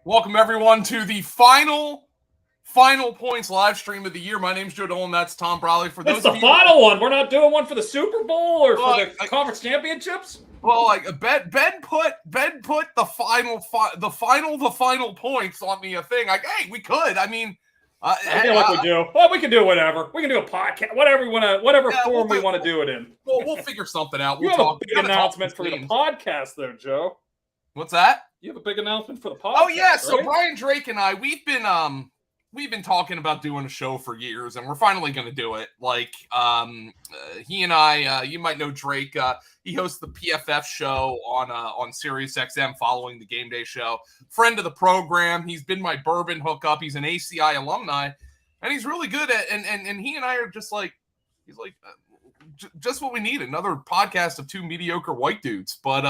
Welcome, everyone, to the final points live stream of the year. My name's Dolan. That's Tom Brolley. For those It's the final one. We're not doing one for the Super Bowl or for the conference championships. Well, Ben put the final points on the thing. Like, hey, we could. I mean, I feel like we do. Well, we can do whatever. We can do a podcast, whatever we want to, whatever form we want to do it in. Well, we'll figure something out. You have a big announcement for the podcast, there, Joe. What's that? You have a big announcement for the podcast. Oh yeah, right? so Brian Drake and I, we've been talking about doing a show for years, and we're finally going to do it. Like, he and I, you might know Drake. He hosts the PFF show on Sirius XM following the Game Day show. Friend of the program. He's been my bourbon hookup. He's an ACI alumni, and he's really good at. And he and I are just like, he's like. Just what we need, another podcast of two mediocre white dudes. But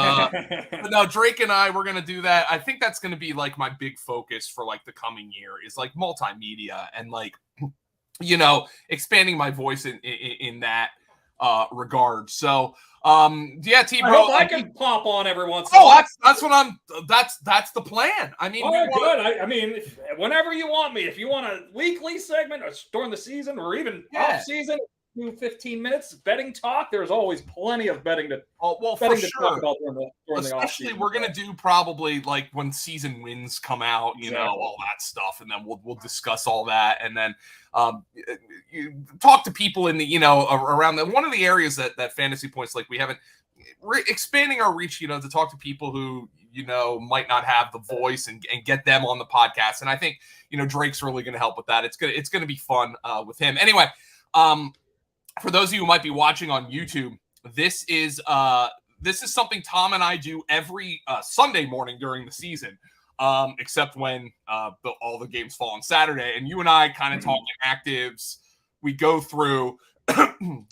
no, Drake and I, we're going to do that. I think that's going to be like my big focus for like the coming year is like multimedia and like, expanding my voice in that regard. So, yeah, T-Bro. I can pop on every once in a while. That's the plan. I mean, good. I mean, whenever you want me, if you want a weekly segment or during the season or even off season, 15 minutes betting talk. There's always plenty of betting to talk about during the Especially we're gonna do probably like when season wins come out, all that stuff, and then we'll discuss all that, and then you talk to people in the around one of the areas that Fantasy Points, like we haven't expanding our reach, to talk to people who might not have the voice and get them on the podcast, and I think Drake's really gonna help with that. It's gonna be fun with him anyway. For those of you who might be watching on YouTube, this is something Tom and I do every Sunday morning during the season, except when all the games fall on Saturday. And you and I kind of talk actives. We go through, the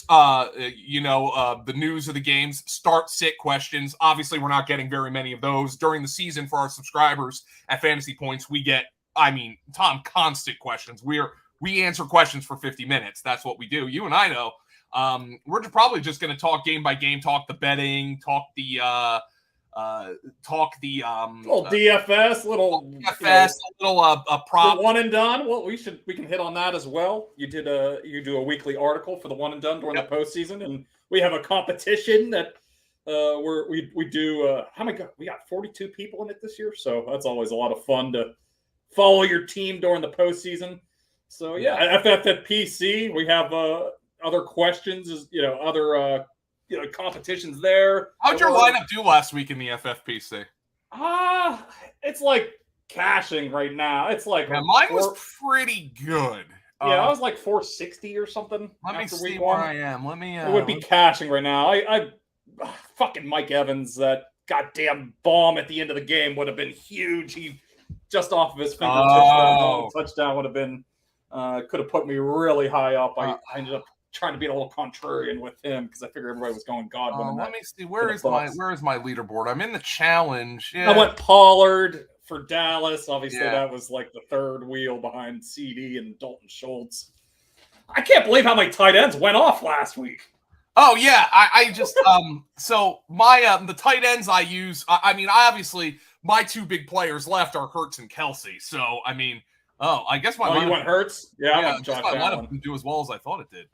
news of the games, start, sit questions. Obviously, we're not getting very many of those during the season for our subscribers at Fantasy Points. We get, Tom, constant questions. We answer questions for 50 minutes. That's what we do. You and I know. We're probably just going to talk game by game, talk the betting, talk the little DFS, little prop. The one and done. Well, we can hit on that as well. You do a weekly article for the one and done during the postseason, and we have a competition that we do. We got 42 people in it this year, so that's always a lot of fun to follow your team during the postseason. So yeah, FFPC, we have other questions, other competitions there. How'd your lineup do last week in the FFPC? It's like cashing right now. It's like mine was pretty good. I was like 460 or something. Let me see where I am. It would be cashing right now. I fucking Mike Evans, that goddamn bomb at the end of the game would have been huge. He just off of his fingertips, touchdown would have been. Could have put me really high up. I ended up trying to be a little contrarian with him because I figured everybody was going Godwin. Let me see. Where is my leaderboard? I'm in the challenge. Yeah. I went Pollard for Dallas. Obviously, that was like the third wheel behind CD and Dalton Schultz. I can't believe how many tight ends went off last week. Oh yeah, I just so my the tight ends I use. I obviously my two big players left are Hurts and Kelsey. So I guess my you went Hurts? Yeah, I guess my lineup didn't do as well as I thought it did.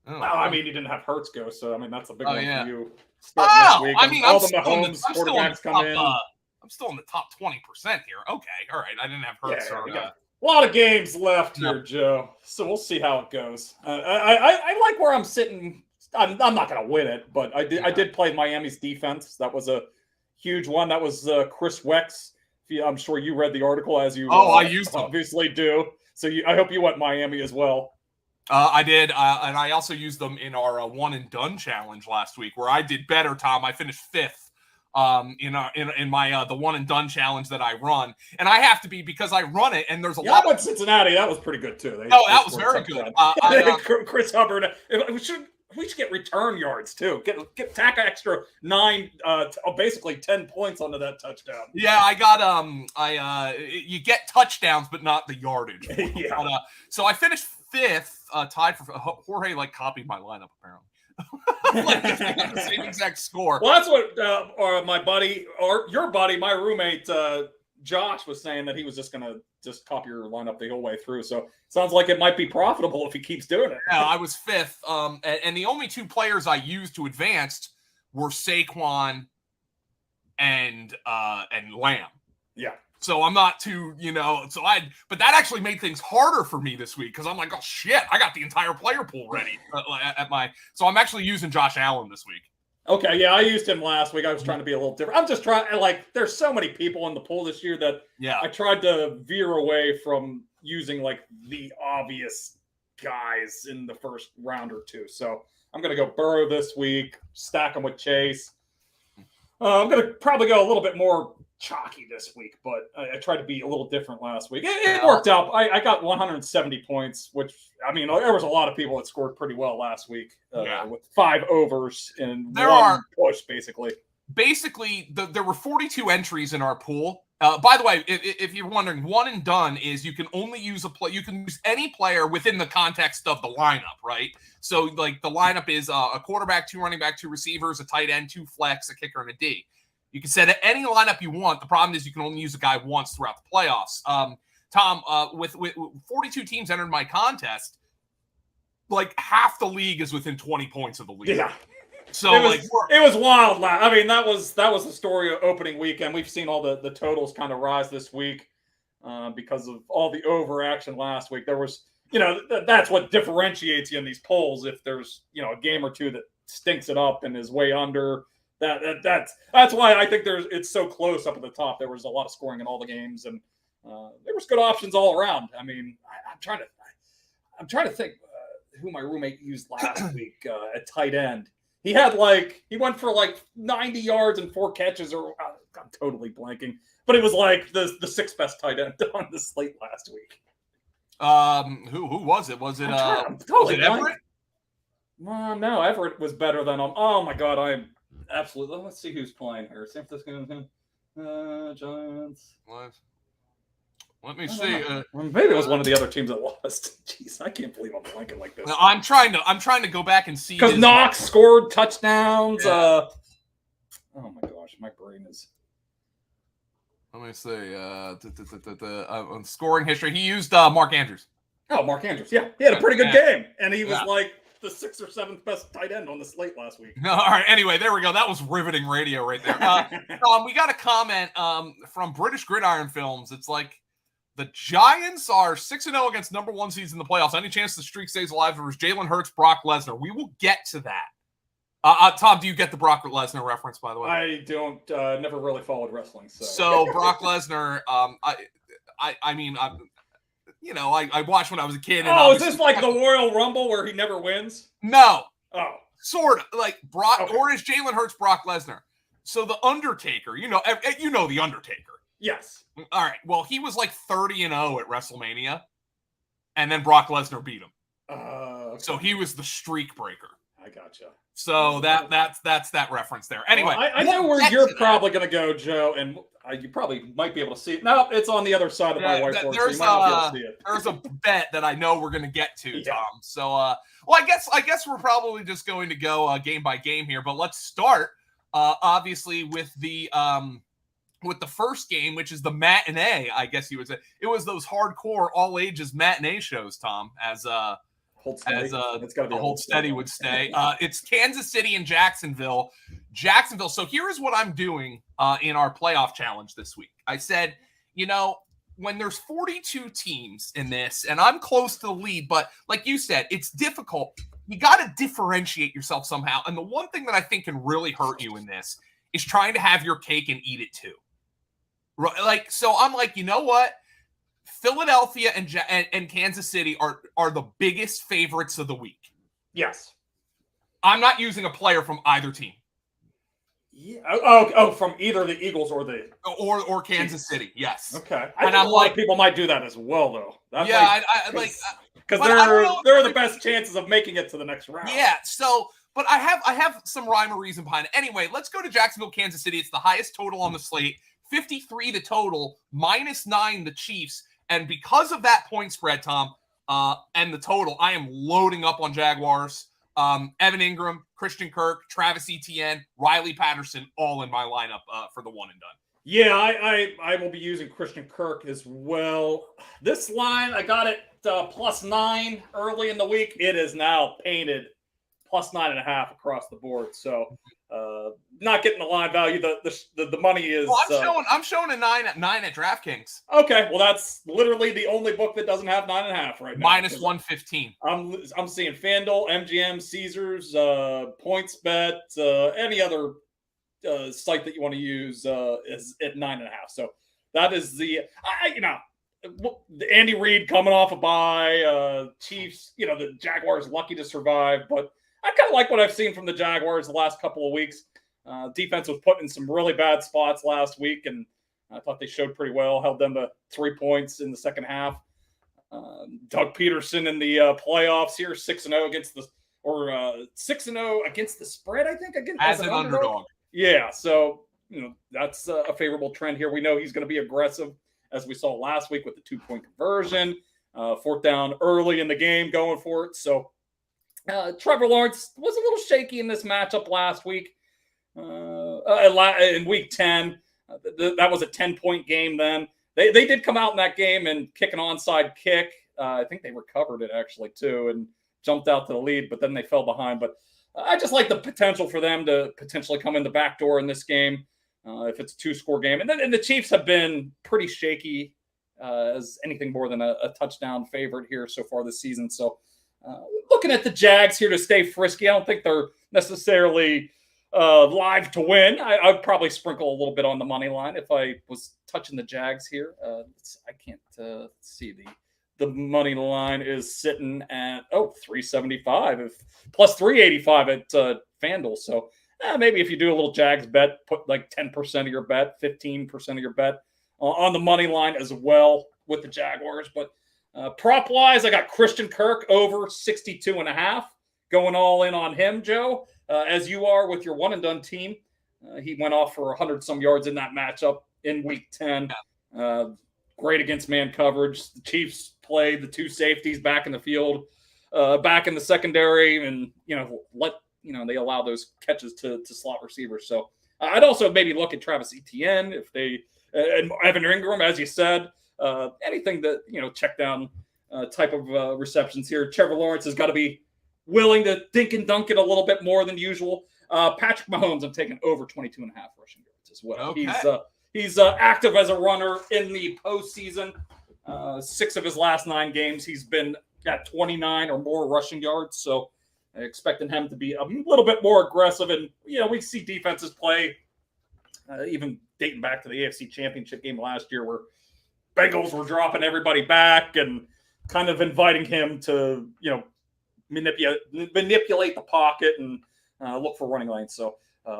You didn't have Hurts go, so that's a big one for you. All the Mahomes quarterbacks come in. I'm still in the top 20% here. Okay, all right. I didn't have Hurts. We got a lot of games left here, Joe. So we'll see how it goes. I like where I'm sitting. I'm not going to win it, but I did play Miami's defense. That was a huge one. That was Chris Wex. I'm sure you read the article as you. I used them. Obviously do. So I hope you went Miami as well. I did, and I also used them in our one and done challenge last week, where I did better. Tom, I finished 5th in my the one and done challenge that I run, and I have to be because I run it, and there's a lot. With Cincinnati, that was pretty good too. That was very good. Chris Hubbard. We should get return yards too. Tack an extra 9, basically 10 points onto that touchdown. Yeah, I got you get touchdowns, but not the yardage. But, so I finished 5th, tied for Jorge. Copied my lineup apparently. They got the same exact score. Well, that's what my buddy, or your buddy, my roommate Josh was saying that he was just going to just copy your lineup the whole way through. So sounds like it might be profitable if he keeps doing it. Yeah, I was 5th. And the only 2 players I used to advance were Saquon and Lamb. Yeah. So I'm not too, but that actually made things harder for me this week because I'm like, oh shit, I got the entire player pool ready so I'm actually using Josh Allen this week. Okay, yeah, I used him last week. I was trying to be a little different. I'm just trying, there's so many people in the pool this year that I tried to veer away from using the obvious guys in the first round or 2. So I'm going to go Burrow this week, stack him with Chase. I'm going to probably go a little bit more chalky this week, but I tried to be a little different last week. It worked out. I got 170 points, which, there was a lot of people that scored pretty well last week with 5 overs and one push, basically. Basically, there were 42 entries in our pool. By the way, if you're wondering, one and done is you can only use you can use any player within the context of the lineup, right? So, the lineup is a quarterback, 2 running back, 2 receivers, a tight end, 2 flex, a kicker, and a D. You can set any lineup you want. The problem is you can only use a guy once throughout the playoffs. Tom, with 42 teams entered my contest, half the league is within 20 points of the league. Yeah. So it was wild. That was the story of opening weekend. We've seen all the totals kind of rise this week because of all the overaction last week. There was, that's what differentiates you in these polls. If there's, a game or 2 that stinks it up and is way under. That's why I think it's so close up at the top. There was a lot of scoring in all the games, and there was good options all around. I'm trying to think who my roommate used last week at tight end. He had he went for 90 yards and 4 catches, or I'm totally blanking, but it was the 6th best tight end on the slate last week. Who was it? Was it Everett? No, Everett was better than him. Oh my God, I'm absolutely. Let's see who's playing here. San Francisco, Giants. Let me see. Maybe it was one of the other teams that lost. Jeez, I can't believe I'm blanking like this. No, I'm trying to go back and see because Knox scored touchdowns. Yeah. Oh my gosh, my brain is. Let me see. On scoring history, he used Mark Andrews. Oh, Mark Andrews. Yeah, he had a pretty good game, and he was the 6th or 7th best tight end on the slate last week. No, all right. Anyway, there we go. That was riveting radio right there. We got a comment from British Gridiron Films. It's the Giants are 6-0 against number 1 seeds in the playoffs. Any chance the streak stays alive versus Jalen Hurts, Brock Lesnar? We will get to that. Tom, do you get the Brock Lesnar reference, by the way? I don't. Never really followed wrestling. So Brock Lesnar, I watched when I was a kid. And is this like the Royal Rumble where he never wins? No. Oh. Sort of. Brock, or is Jalen Hurts Brock Lesnar? So the Undertaker, the Undertaker. Yes. All right. Well, he was 30-0 at WrestleMania, and then Brock Lesnar beat him. Okay. So he was the streak breaker. I gotcha. So that's that reference there. Anyway, I know where you're probably going to go, Joe, and you probably might be able to see it. No, it's on the other side of my whiteboard. There's, so you might not be able to see it. There's a bet that I know we're going to get to, Tom. So, I guess we're probably just going to go game by game here. But let's start, obviously, with the first game, which is the matinee. I guess you would say it was those hardcore all ages matinee shows, Tom, as Hold Steady. Hold Steady would stay. It's Kansas City and Jacksonville. So here's what I'm doing in our playoff challenge this week. I said, when there's 42 teams in this, and I'm close to the lead, but like you said, it's difficult. You got to differentiate yourself somehow. And the one thing that I think can really hurt you in this is trying to have your cake and eat it too. Right? So I'm like, you know what? Philadelphia and Kansas City are the biggest favorites of the week. Yes. I'm not using a player from either team. Yeah. Oh, from either the Eagles or the or Kansas City. Yes. Okay. And I'm like, people might do that as well, though. That's because they're the best chances of making it to the next round. Yeah. So, but I have some rhyme or reason behind it. Anyway, let's go to Jacksonville, Kansas City. It's the highest total on the slate. 53 the total, -9 the Chiefs. And because of that point spread, Tom, and the total, I am loading up on Jaguars. Evan Ingram, Christian Kirk, Travis Etienne, Riley Patterson, all in my lineup for the one and done. Yeah, I will be using Christian Kirk as well. This line, I got it +9 early in the week. It is now painted +9.5 across the board. So not getting the line value. The money is. Well, I'm showing a 9 at DraftKings. Okay, well that's literally the only book that doesn't have 9.5 right now. -115. I'm seeing FanDuel, MGM, Caesars, PointsBet, any other site that you want to use is at 9.5. So that is the Andy Reid coming off a bye. Chiefs, the Jaguars lucky to survive, but I kind of like what I've seen from the Jaguars the last couple of weeks. Defense was put in some really bad spots last week, and I thought they showed pretty well. Held them to 3 points in the second half. Doug Peterson in the playoffs here, 6-0 against the 6-0 against the spread. I think as an underdog. Yeah, so that's a favorable trend here. We know he's going to be aggressive, as we saw last week with the 2-point conversion, 4th down early in the game, going for it. So Trevor Lawrence was a little shaky in this matchup last week. In week 10, that was a 10-point game. Then they did come out in that game and kick an onside kick. I think they recovered it actually too and jumped out to the lead, but then they fell behind. But I just like the potential for them to potentially come in the back door in this game if it's a 2-score game. And the Chiefs have been pretty shaky as anything more than a touchdown favorite here so far this season. So looking at the Jags here to stay frisky. I don't think they're necessarily live to win. I'd probably sprinkle a little bit on the money line if I was touching the Jags here. I can't see the money line is sitting at 375 if plus 385 at FanDuel. So maybe if you do a little Jags bet, put like 10% of your bet, 15% of your bet on the money line as well with the Jaguars. But prop wise, I got Christian Kirk over 62.5, going all in on him, Joe, as you are with your one and done team. He went off for 100-some yards in that matchup in week 10. Great against man coverage. The Chiefs played the 2 safeties back in the field, back in the secondary, and they allow those catches to slot receivers. So I'd also maybe look at Travis Etienne if they and Evan Ingram, as you said, anything that check down type of receptions here. Trevor Lawrence has got to be willing to dink and dunk it a little bit more than usual. Patrick Mahomes, I'm taking over 22.5 rushing yards as well. Okay. He's active as a runner in the postseason. 6 of his last 9 games, he's been at 29 or more rushing yards. So expecting him to be a little bit more aggressive. And, we see defenses play, even dating back to the AFC Championship game last year where Bengals were dropping everybody back and kind of inviting him to, manipulate the pocket and look for running lanes. So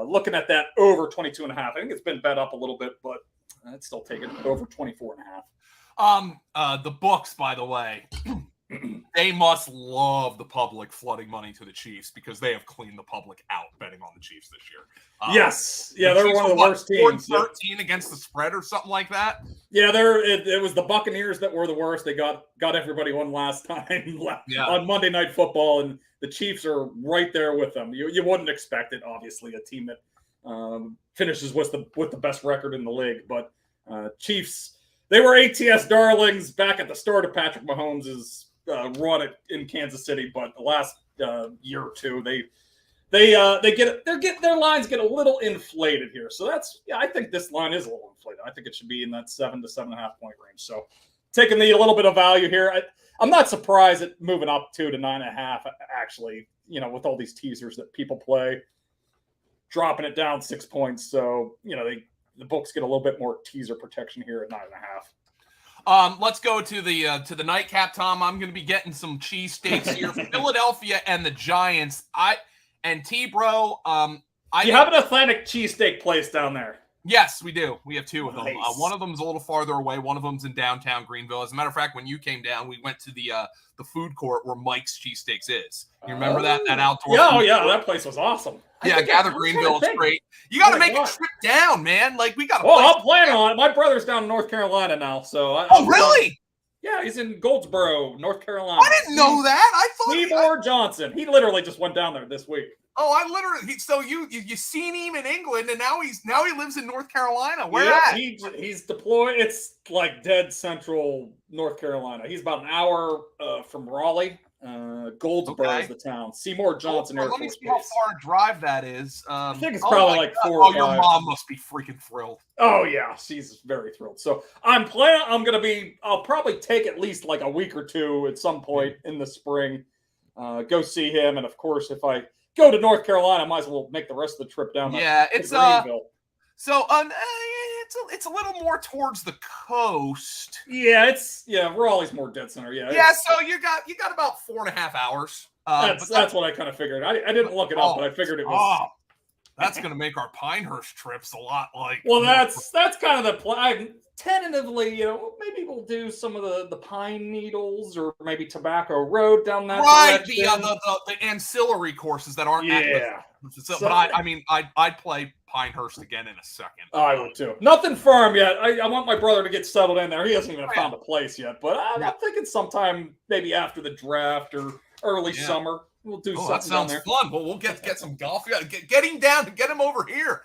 looking at that over 22.5. I think it's been bet up a little bit, but I'd still take it over 24.5. The books, by the way, they must love the public flooding money to the Chiefs because they have cleaned the public out betting on the Chiefs this year. Yes. Yeah, they're one of the worst teams. 13 against the spread or something like that. Yeah, it was the Buccaneers that were the worst. They got everybody one last time on Monday Night Football, and the Chiefs are right there with them. You wouldn't expect it, obviously, a team that finishes with the best record in the league. But Chiefs, they were ATS darlings back at the start of Patrick Mahomes' run in Kansas City, but the last year or two, their lines get a little inflated here. So I think this line is a little inflated. I think it should be in that 7 to 7.5 point range. So taking a little bit of value here. I'm not surprised at moving up 2 to 9.5. Actually, with all these teasers that people play, dropping it down 6 points. So the books get a little bit more teaser protection here at 9.5. Let's go to the nightcap, Tom. I'm going to be getting some cheesesteaks here. Philadelphia and the Giants. T-Bro. You have an authentic cheesesteak place down there. Yes, we do. We have 2 of them. Nice. One of them is a little farther away. One of them's in downtown Greenville. As a matter of fact, when you came down, we went to the food court where Mike's Cheesesteaks is. You remember that outdoor? Yeah, that place was awesome. Gather Greenville. It's great. You got to make a trip down, man. Like we got. Well, I'm planning on it. My brother's down in North Carolina now, so. Really? Yeah, he's in Goldsboro, North Carolina. I didn't know that. I thought Seymour Johnson. He literally just went down there this week. Oh, I literally. So you seen him in England, and now he lives in North Carolina. Where Yeah, at? he's deployed. It's like dead central North Carolina. He's about an hour from Raleigh. Goldsboro is the town. Seymour Johnson Air Let me Force see how Base. far a drive that is. I think it's probably like 4 or 5. Your mom must be freaking thrilled. Oh yeah, she's very thrilled. So I'll probably take at least like a week or two at some point in the spring. Go see him, and of course, if I go to North Carolina, I might as well make the rest of the trip down. Yeah, it's Greenville. So it's a little more towards the coast. Yeah, Raleigh's more dead center. Yeah. Yeah, so you got about 4.5 hours. That's what I kind of figured. I didn't look it up, but I figured it was. That's gonna make our Pinehurst trips a lot like. Well, that's kind of the plan. Tentatively, maybe we'll do some of the Pine Needles or maybe Tobacco Road down that direction. The ancillary courses that aren't. Yeah. But I'd play Pinehurst again in a second. I would too. Nothing firm yet. I want my brother to get settled in there. He hasn't even found a place yet, but I'm thinking sometime maybe after the draft or early summer. We'll do something. That sounds down there. fun. Well, we'll get some golf. Get him down. Get him over here.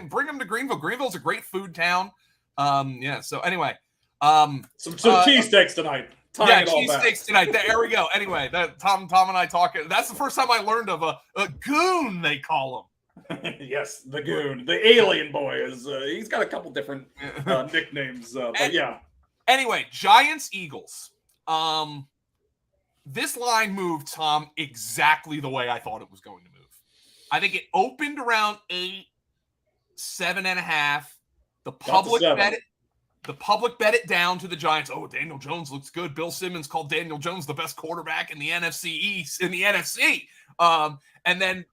Bring him to Greenville. Greenville's a great food town. So anyway, some cheesesteaks tonight. Cheesesteaks tonight. There we go. Anyway, Tom and I talking. That's the first time I learned of a goon. They call him. Yes, the goon, the alien boy is. He's got a couple different nicknames, but yeah. Anyway, Giants Eagles. This line moved, Tom, exactly the way I thought it was going to move. I think it opened around 8, 7.5. The public bet it down to the Giants. Oh, Daniel Jones looks good. Bill Simmons called Daniel Jones the best quarterback in the NFC East, in the NFC. And then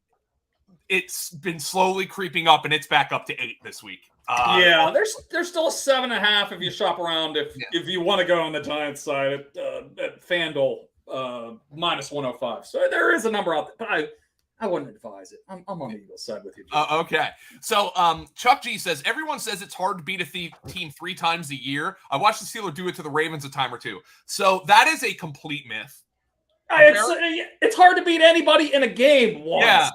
it's been slowly creeping up, and it's back up to 8 this week. There's still a 7.5 if you shop around. If you want to go on the Giants side at FanDuel. -105. So there is a number out there, but I wouldn't advise it. I'm on the Eagles side with you. Okay. So Chuck G says, everyone says it's hard to beat a team 3 times a year. I watched the Steelers do it to the Ravens a time or two. So that is a complete myth. It's hard to beat anybody in a game once. Yeah.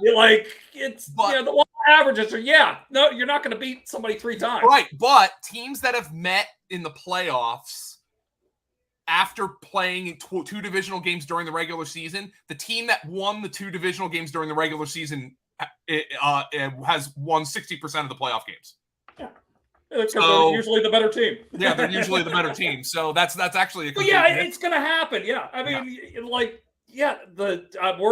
The law averages are, no, you're not going to beat somebody 3 times. Right. But teams that have met in the playoffs after playing 2 divisional games during the regular season, the team that won the 2 divisional games during the regular season has won 60% of the playoff games. Yeah, because they're usually the better team. Yeah, they're usually the better team. So that's actually a good it's going to happen. Yeah, I mean, we're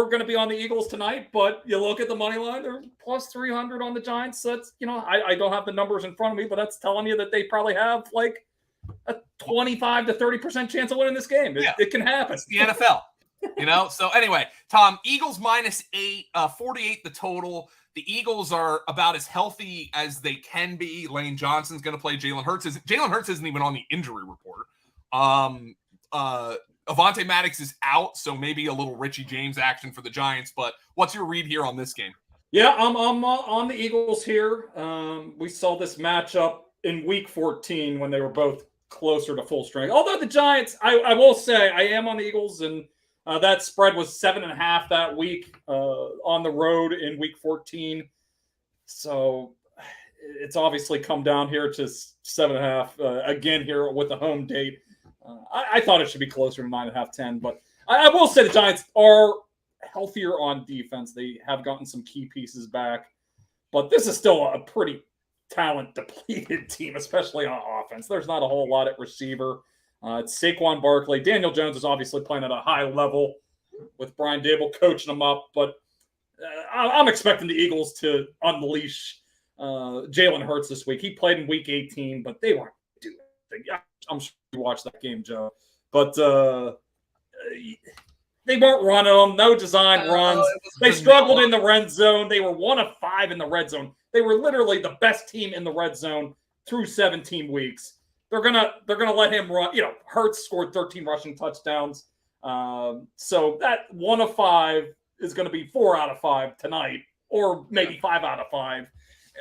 going to be on the Eagles tonight, but you look at the money line, they're plus 300 on the Giants. That's I don't have the numbers in front of me, but that's telling you that they probably have like a 25 to 30% chance of winning this game. It can happen. It's the NFL, So anyway, Tom, Eagles -8, 48 the total. The Eagles are about as healthy as they can be. Lane Johnson's going to play. Jalen Hurts isn't even on the injury report. Avonte Maddox is out, so maybe a little Richie James action for the Giants. But what's your read here on this game? Yeah, I'm on the Eagles here. We saw this matchup in Week 14 when they were both closer to full strength. Although the Giants, I will say, I am on the Eagles, and that spread was 7.5 that week on the road in Week 14. So it's obviously come down here to 7.5 again here with the home date. I thought it should be closer to 9.5, 10, but I will say the Giants are healthier on defense. They have gotten some key pieces back, but this is still a pretty talent-depleted team, especially on offense. There's not a whole lot at receiver. It's Saquon Barkley. Daniel Jones is obviously playing at a high level with Brian Dable coaching them up, but I'm expecting the Eagles to unleash Jalen Hurts this week. He played in Week 18, but they weren't doing anything. I'm sure you watched that game, Joe. But they weren't running them. No design runs. They struggled in the red zone. They were 1 of 5 in the red zone. They were literally the best team in the red zone through 17 weeks. They're gonna let him run. Hurts scored 13 rushing touchdowns. So that 1 of 5 is going to be 4 out of 5 tonight, or maybe 5 out of 5.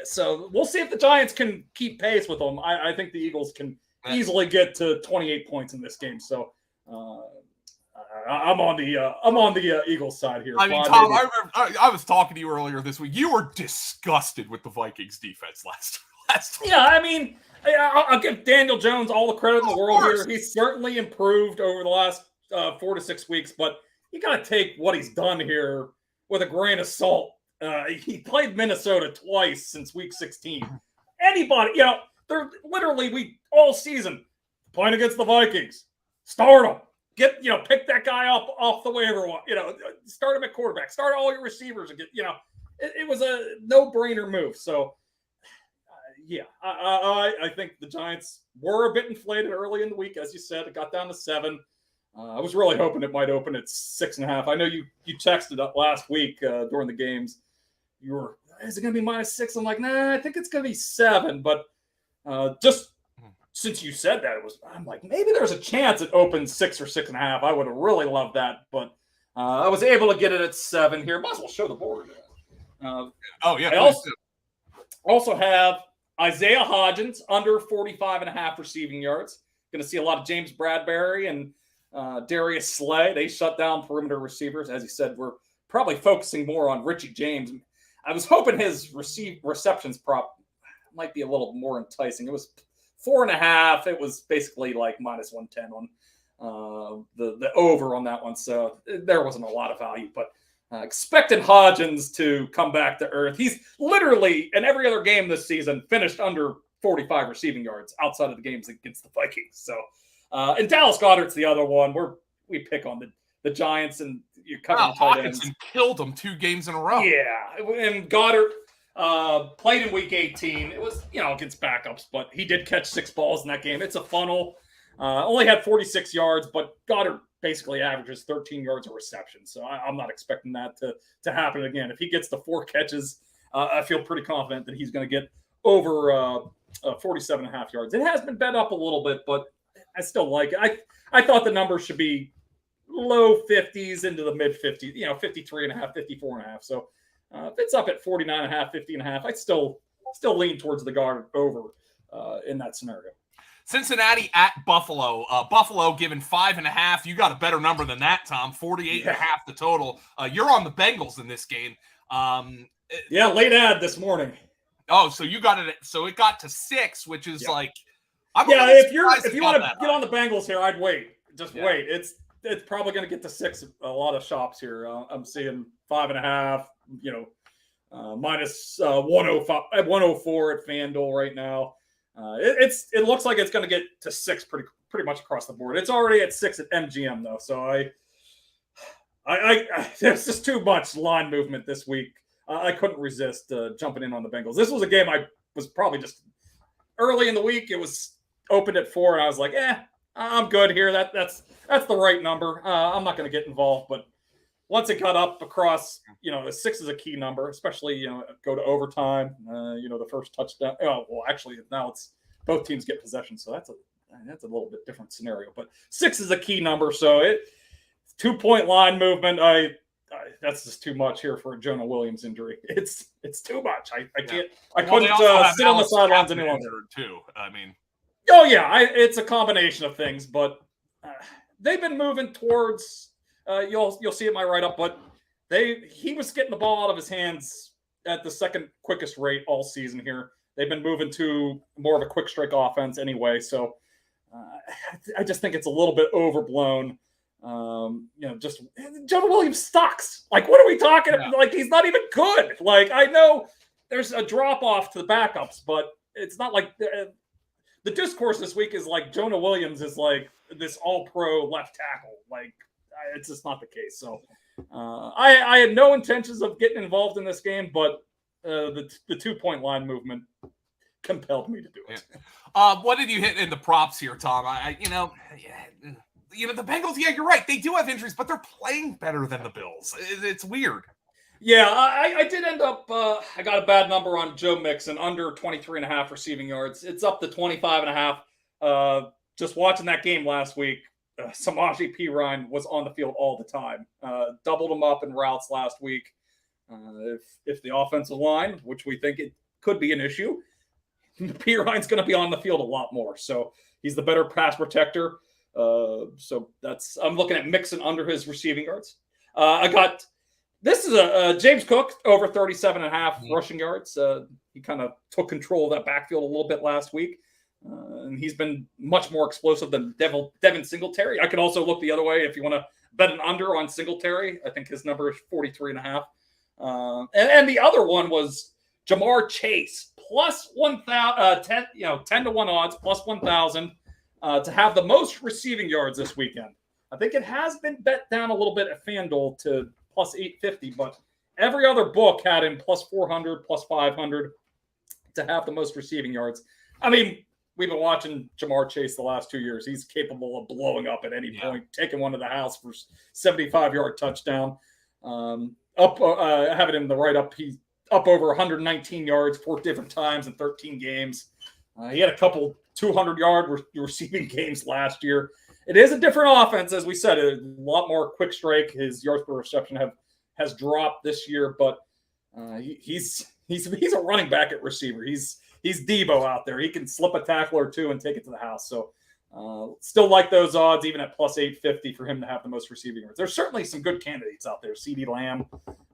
So we'll see if the Giants can keep pace with them. I think the Eagles can easily get to 28 points in this game. So I'm on the Eagles side here. I mean, Tom, I remember I was talking to you earlier this week. You were disgusted with the Vikings defense last week. Yeah, I mean, I'll give Daniel Jones all the credit in the world here. He's certainly improved over the last 4 to 6 weeks, but you got to take what he's done here with a grain of salt. He played Minnesota twice since week 16. Anybody, they're literally all season playing against the Vikings. Start them. Pick that guy up off the waiver. Start him at quarterback. Start all your receivers and it was a no-brainer move. So, I think the Giants were a bit inflated early in the week, as you said. It got down to 7. I was really hoping it might open at 6.5. I know you texted up last week during the games. You were, is it going to be -6? I'm like, nah, I think it's going to be 7. But just since you said that, I'm like, maybe there's a chance it opens 6 or 6.5. I would have really loved that, but I was able to get it at 7 here. Might as well show the board. I also have Isaiah Hodgins under 45.5 receiving yards. Going to see a lot of James Bradbury and Darius Slay. They shut down perimeter receivers. As you said, we're probably focusing more on Richie James. I was hoping his receptions prop might be a little more enticing. It was 4.5. It was basically like -110 on the over on that one. So there wasn't a lot of value, but expected Hodgins to come back to earth. He's literally in every other game this season finished under 45 receiving yards outside of the games against the Vikings. So, and Dallas Goedert's the other one. We pick on the Giants and you cut tight ends. Hawkinson killed them 2 games in a row. Yeah, and Goedert played in week 18. It was against backups, but he did catch 6 balls in that game. It's a funnel. Only had 46 yards, but Goedert basically averages 13 yards a reception. So I'm not expecting that to happen again. If he gets the 4 catches, I feel pretty confident that he's going to get over 47.5 yards. It has been bet up a little bit, but I still like it. I thought the number should be low 50s into the mid 50s, 53.5, 54.5. So if it's up at 49.5, 50.5, I'd still lean towards the guard over in that scenario. Cincinnati at Buffalo. Buffalo given 5.5. You got a better number than that, Tom. 48.5 the total. You're on the Bengals in this game. Late ad this morning. Oh, so you got it. So it got to 6, which is like, if you want to get on the Bengals here, I'd wait. Just wait. It's probably going to get to 6. A lot of shops here. I'm seeing 5.5. Minus 105 at 104 at FanDuel right now. It looks like it's going to get to 6 pretty much across the board. It's already at 6 at MGM though, so I there's just too much line movement this week. I couldn't resist jumping in on the Bengals. This was a game I was probably just early in the week. It was opened at 4, and I was like, I'm good here. That's the right number. I'm not going to get involved, but once it got up across, the 6 is a key number, especially, go to overtime, the first touchdown. Oh, well, actually, now it's both teams get possession. So that's a little bit different scenario. But 6 is a key number. So 2-point line movement. That's just too much here for a Jonah Williams injury. It's too much. I can't. I couldn't sit on the sidelines any longer. Too. I mean. Oh, yeah. It's a combination of things. But they've been moving towards – you'll see it in my write-up, but he was getting the ball out of his hands at the second quickest rate all season here. They've been moving to more of a quick strike offense anyway, so I just think it's a little bit overblown. Just Jonah Williams sucks. Like, what are we talking about? Like, he's not even good. Like, I know there's a drop-off to the backups, but it's not like the discourse this week is like Jonah Williams is like this all-pro left tackle. Like, it's just not the case. So I had no intentions of getting involved in this game, but the 2-point line movement compelled me to do it. What did you hit in the props here, Tom? The Bengals, you're right. They do have injuries, but they're playing better than the Bills. It's weird. Yeah, I did end up, I got a bad number on Joe Mixon, under 23.5 receiving yards. It's up to 25.5. Just watching that game last week, Samaje Perine was on the field all the time. Doubled him up in routes last week. If the offensive line, which we think it could be an issue, Perine's going to be on the field a lot more. So he's the better pass protector. So I'm looking at Mixon under his receiving yards. This is a James Cook over 37.5 rushing yards. He kind of took control of that backfield a little bit last week. And he's been much more explosive than Devin Singletary. I could also look the other way if you want to bet an under on Singletary. I think his number is 43.5. And the other one was Jamar Chase plus 1,000, 10 to 1 odds plus 1,000 to have the most receiving yards this weekend. I think it has been bet down a little bit at FanDuel to plus 850, but every other book had him plus 400, plus 500 to have the most receiving yards. I mean, we've been watching Jamar Chase the last 2 years. He's capable of blowing up at any point, taking one to the house for 75-yard touchdown. Having him the right up, he's up over 119 yards 4 different times in 13 games. He had a couple 200-yard receiving games last year. It is a different offense, as we said, a lot more quick strike. His yards per reception has dropped this year, but he's a running back at receiver. He's Debo out there. He can slip a tackle or two and take it to the house. So still like those odds, even at plus 850 for him to have the most receiving yards. There's certainly some good candidates out there. CeeDee Lamb,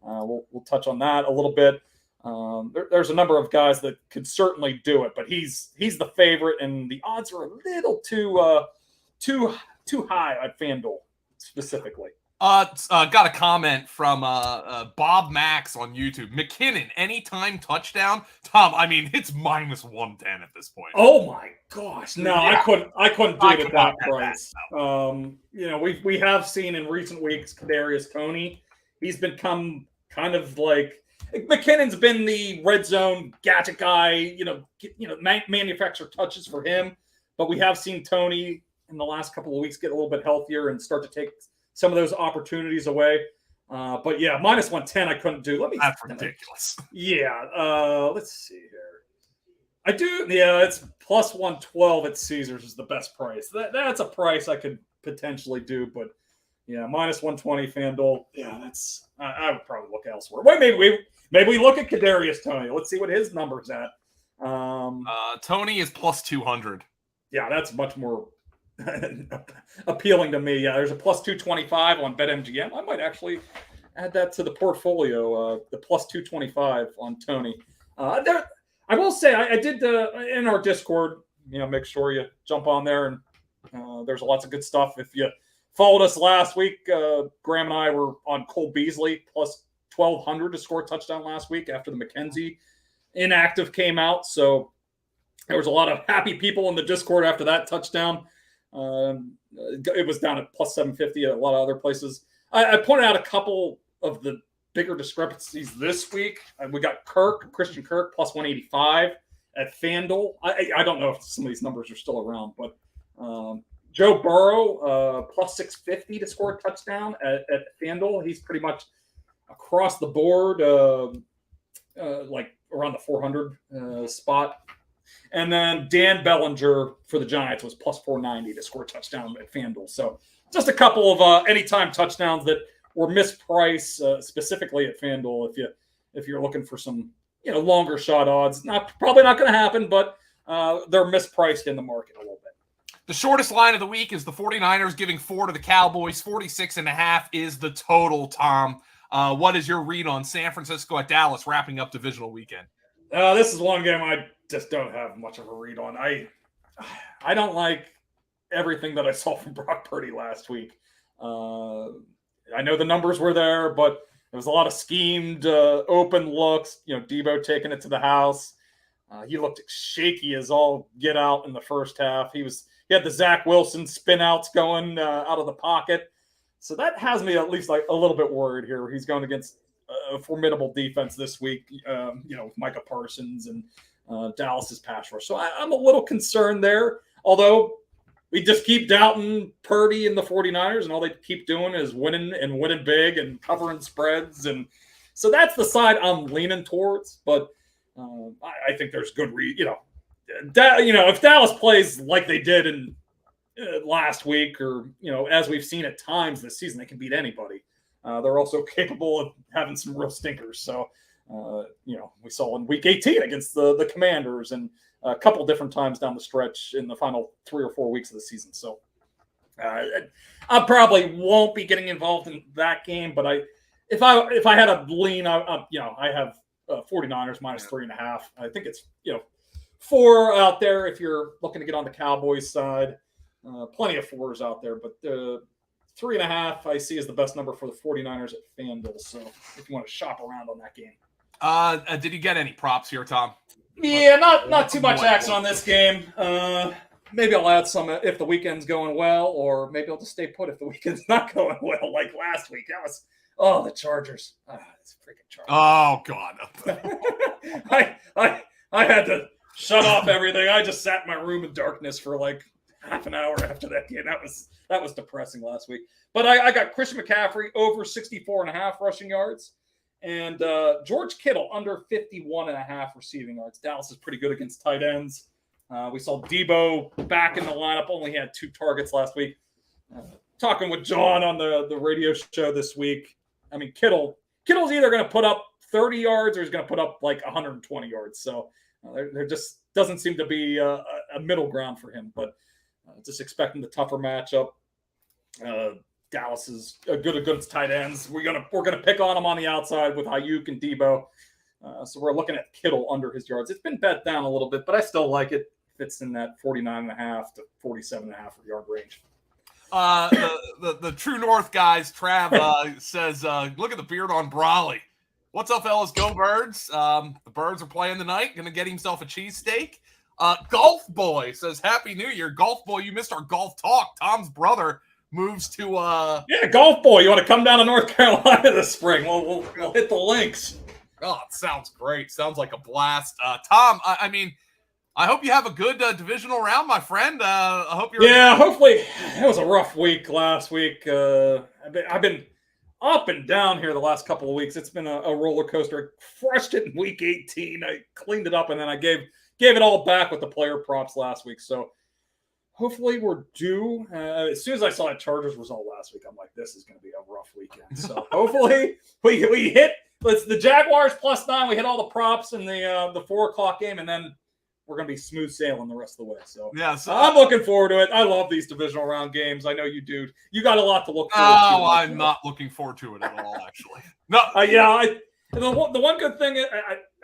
we'll touch on that a little bit. There's a number of guys that could certainly do it, but he's the favorite, and the odds are a little too high at FanDuel specifically. Got a comment from Bob Max on YouTube. McKinnon, anytime touchdown. Tom, I mean, it's minus 110 at this point. Oh my gosh. No, yeah. I couldn't do it at that price. We have seen in recent weeks Kadarius Toney. He's become kind of like McKinnon's been the red zone gadget guy, manufacture touches for him. But we have seen Toney in the last couple of weeks get a little bit healthier and start to take some of those opportunities away. But yeah, minus 110 I couldn't do. That's ridiculous. Yeah. Let's see here. I do. Yeah, it's plus 112 at Caesars is the best price. That's a price I could potentially do, but yeah, minus 120 FanDuel. Yeah, that's I would probably look elsewhere. Wait, maybe we look at Kadarius Toney. Let's see what his number's at. Toney is plus 200. Yeah, that's much more appealing to me. Yeah, there's a plus 225 on BetMGM. I might actually add that to the portfolio. The plus 225 on Toney. I will say I did in our Discord. Make sure you jump on there, and there's lots of good stuff. If you followed us last week, Graham and I were on Cole Beasley plus 1,200 to score a touchdown last week after the McKenzie inactive came out. So there was a lot of happy people in the Discord after that touchdown. It was down at plus 750 at a lot of other places. I pointed out a couple of the bigger discrepancies this week. We got Christian Kirk plus 185 at FanDuel. I don't know if some of these numbers are still around, but Joe Burrow plus 650 to score a touchdown at FanDuel. He's pretty much across the board, like around the 400 spot. And then Dan Bellinger for the Giants was plus 490 to score a touchdown at FanDuel. So just a couple of anytime touchdowns that were mispriced specifically at FanDuel. If you're looking for some longer shot odds, probably not going to happen, but they're mispriced in the market a little bit. The shortest line of the week is the 49ers giving 4 to the Cowboys. 46.5 is the total. Tom, what is your read on San Francisco at Dallas wrapping up divisional weekend? This is one game I just don't have much of a read on. I don't like everything that I saw from Brock Purdy last week. I know the numbers were there, but there was a lot of schemed open looks. Debo taking it to the house. He looked shaky as all get out in the first half. He had the Zach Wilson spin outs going out of the pocket. So that has me at least like a little bit worried here. He's going against a formidable defense this week, with Micah Parsons and Dallas's pass rush. So I'm a little concerned there, although we just keep doubting Purdy and the 49ers, and all they keep doing is winning and winning big and covering spreads. And so that's the side I'm leaning towards. But I think there's good if Dallas plays like they did in last week, or as we've seen at times this season, they can beat anybody. They're also capable of having some real stinkers. So, we saw in week 18 against the Commanders and a couple different times down the stretch in the final 3 or 4 weeks of the season. So I probably won't be getting involved in that game, but if I had a lean, I have 49ers minus 3.5. I think it's 4 out there if you're looking to get on the Cowboys side. Plenty of 4s out there, but 3.5 I see is the best number for the 49ers at FanDuel. So if you want to shop around on that game. Did you get any props here, Tom? Yeah, not too much action on this game. Maybe I'll add some if the weekend's going well, or maybe I'll just stay put if the weekend's not going well, like last week. That was the Chargers. It's freaking Chargers. Oh God. I had to shut off everything. I just sat in my room in darkness for like half an hour after that game. That was depressing last week. But I got Christian McCaffrey over 64.5 rushing yards. And George Kittle under 51.5 receiving yards. Dallas is pretty good against tight ends. We saw Debo back in the lineup. Only had 2 targets last week. Talking with John on the radio show this week. I mean, Kittle's either going to put up 30 yards or he's going to put up like 120 yards. So there just doesn't seem to be a middle ground for him. But just expecting the tougher matchup. Dallas is good against tight ends. We're gonna pick on them on the outside with Ayuk and Debo. So we're looking at Kittle under his yards. It's been bet down a little bit, but I still like it. Fits in that 49.5 to 47.5 yard range. The True North guys, Trav says, look at the beard on Brolley. What's up, fellas? Go Birds. The Birds are playing tonight. Going to get himself a cheesesteak. Golf Boy says, Happy New Year. Golf Boy, you missed our golf talk. Tom's brother moves to Golf Boy. You want to come down to North Carolina this spring? We'll hit the links. Oh, it sounds great. Sounds like a blast. Tom, I mean, I hope you have a good divisional round, my friend. I hope you're. Yeah, hopefully. It was a rough week last week. I've been up and down here the last couple of weeks. It's been a roller coaster. I crushed it in week 18. I cleaned it up, and then I gave it all back with the player props last week. So hopefully we're due. As soon as I saw that Chargers result last week, I'm like, this is going to be a rough weekend. So hopefully we hit. It's the Jaguars +9. We hit all the props in the 4:00 game, and then we're going to be smooth sailing the rest of the way. So yeah, I'm looking forward to it. I love these divisional round games. I know you do. You got a lot to look forward to. Oh, I'm not looking forward to it at all, actually. No. The one good thing,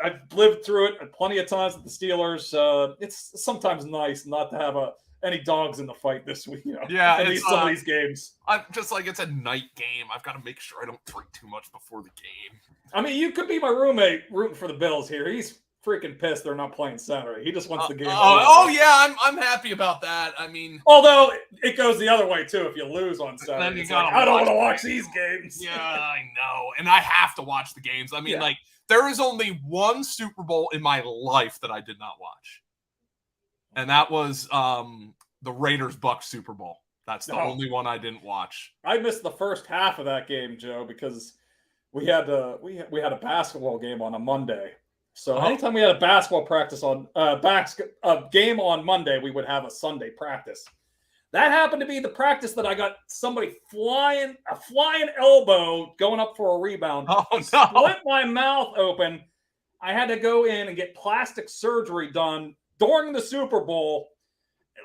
I've lived through it plenty of times with the Steelers. It's sometimes nice not to have any dogs in the fight this week. Yeah, some of these games. I'm just like, it's a night game. I've got to make sure I don't drink too much before the game. I mean, you could be my roommate rooting for the Bills here. He's freaking pissed they're not playing Saturday. He just wants the game. Yeah, I'm happy about that. I mean, although it goes the other way too. If you lose on Saturday, I don't want to watch these games. Yeah, I know, and I have to watch the games. I mean, like, there is only one Super Bowl in my life that I did not watch, and that was the Raiders-Bucs Super Bowl. That's the only one I didn't watch. I missed the first half of that game, Joe, because we had a basketball game on a Monday. So anytime we had a basketball practice on game on Monday, we would have a Sunday practice. That happened to be the practice that I got somebody flying elbow going up for a rebound. Oh no! Split my mouth open. I had to go in and get plastic surgery done during the Super Bowl.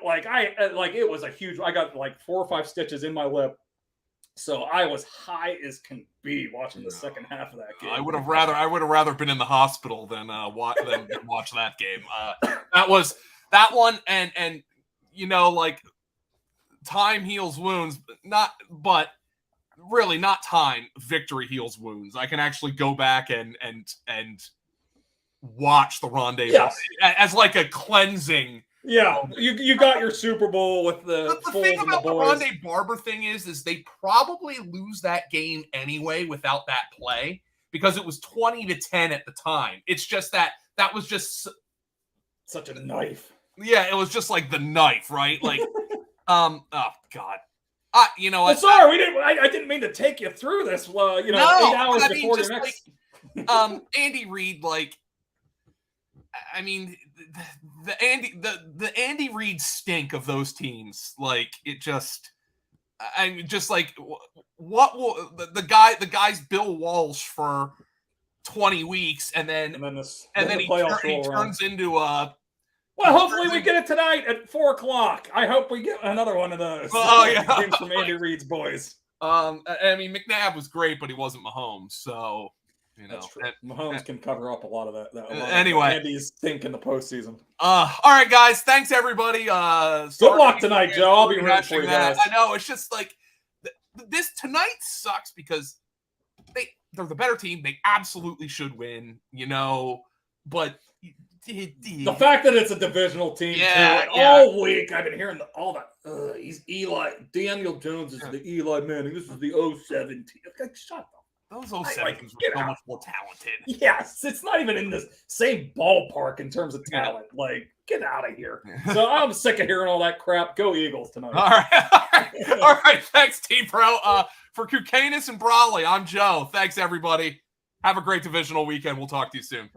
It was a huge. I got like 4 or 5 stitches in my lip. So I was high as can be watching the second half of that game. I would have rather been in the hospital than watch that game. That was that one, and like, time heals wounds, but really not time. Victory heals wounds. I can actually go back and watch the rendezvous as like a cleansing. Yeah, you got your Super Bowl with the thing about the Rondé Barber thing is they probably lose that game anyway without that play, because it was 20-10 at the time. It's just that was just such a knife. Yeah, it was just like the knife, right? Like, oh God. Sorry, I didn't mean to take you through this. 8 hours before your next. Andy Reid, like, I mean, the Andy Reid stink of those teams, like, it just, I mean, just like, what will the guy's Bill Walsh for 20 weeks, and then he turns into Well, hopefully we get it tonight at 4:00. I hope we get another one of those. Oh, yeah. Games from Andy Reid's boys. I mean, McNabb was great, but he wasn't Mahomes, so you know. That's true. Mahomes can cover up a lot of that. Anyway, Andy's stink in the postseason. All right, guys. Thanks everybody. Good luck tonight, Joe. I'll be rooting for you guys. I know it's just like this tonight sucks because they're the better team. They absolutely should win, you know. But the fact that it's a divisional team, all week I've been hearing all that. He's Eli. Daniel Jones is the Eli Manning. This is the 07 team. Like, shut up. Those 07 teams were so much more talented. Yes, it's not even in the same ballpark in terms of talent. Like, get out of here. So I'm sick of hearing all that crap. Go Eagles tonight. All right. Thanks, T-Pro. For Kukanis and Brolley, I'm Joe. Thanks, everybody. Have a great divisional weekend. We'll talk to you soon.